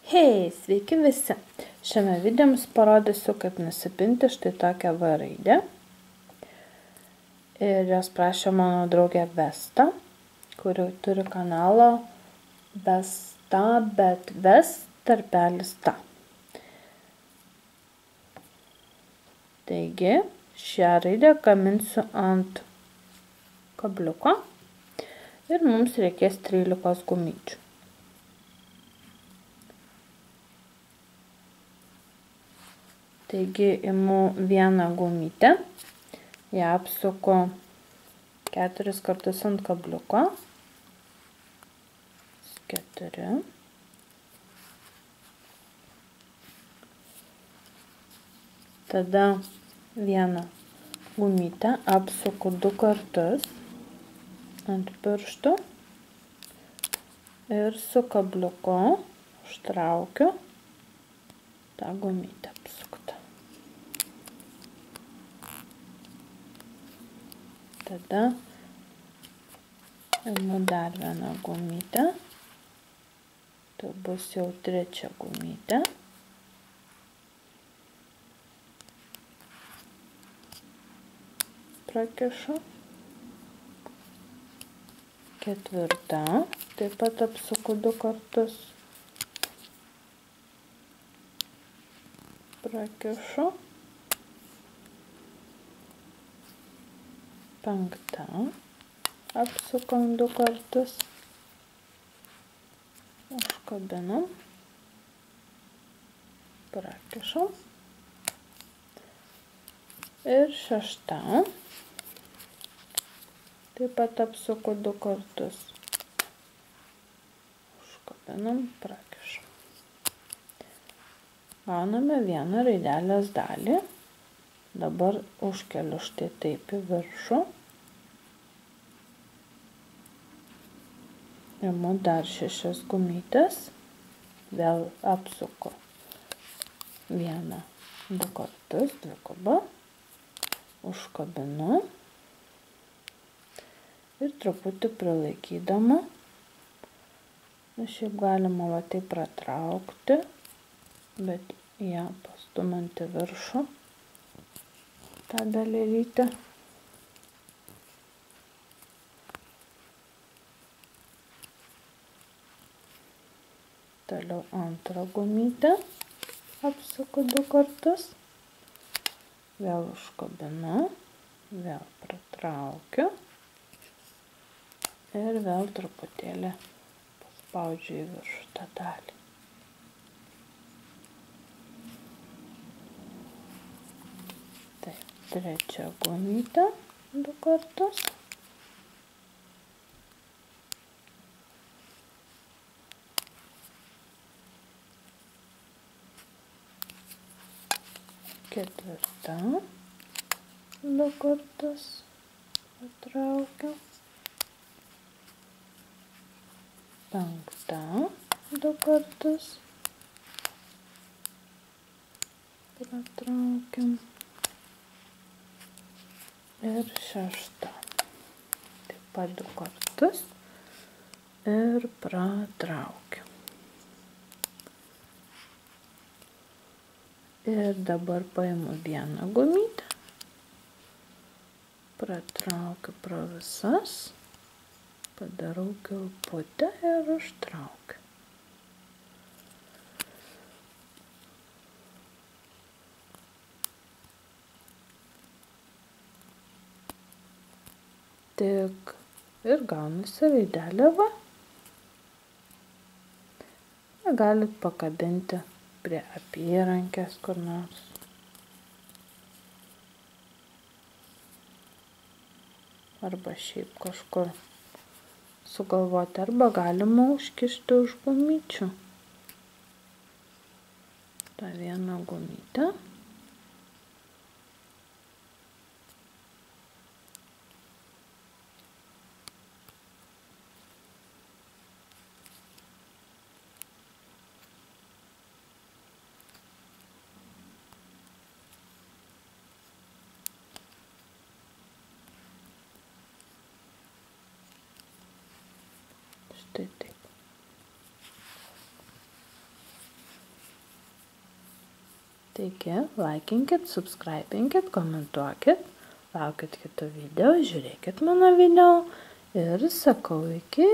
Hei, sveiki visi! Šiame video jums parodysiu, kaip nusipinti štai tokią V raidę. Ir jos prašė mano draugė Vesta, kuri turi kanalą Vesta, bet Vest tarpelis ta. Taigi, šią raidę gaminsiu ant kabliuko ir mums reikės 13 gumyčių. Taigi imu vieną gumytę, ją apsuku 4 kartus ant kabliuko, 4, tada vieną gumytę apsuku 2 kartus ant pirštų ir su kabliuku užtraukiu tą gumytę apsuktą. Tada imu dar vieną gumytę, tai bus jau 3 gumytė. Prakišu. 4, taip pat apsuku 2 kartus. Prakišu. 5, apsukam 2 kartus, užkabinam, prakišam. Ir 6, taip pat apsuku 2 kartus, užkabinam, prakišam. Gauname vieną raidelės dalį. Dabar užkeliu štai taip į viršų. Imu dar 6 gumytės. Vėl apsuku 1, 2 kartus, dvigubą. Užkabinu. Ir truputį prilaikydama. Šiaip galima va taip pratraukti, bet ją pastumant į viršų. Ta dalelytė. Toliau antrą gumytę apsuku 2 kartus. Vėl užkabinu, vėl pratraukiu ir vėl truputėlį paspaudžiu į viršų tą dalį. Trečią gumytę 2 kartus. Ketvirtą 2 kartus patraukiu. 5 2 kartus patraukiam. Ir 6. Taip pat 2 kartus ir pratraukiu. Ir dabar paimu vieną gumytę, pratraukiu pro visas, padarau kilputę ir užtraukiu. Tik ir gaunasi raidelė V. Galit pakabinti prie apyrankės kur nors. Arba šiaip kažkur sugalvoti. Arba galima užkišti už gumyčių. tą vieną gumytę. Štai taip. Taigi, laikinkit, subscribinkit, komentuokit, laukit kitų video, žiūrėkit mano video ir sakau iki.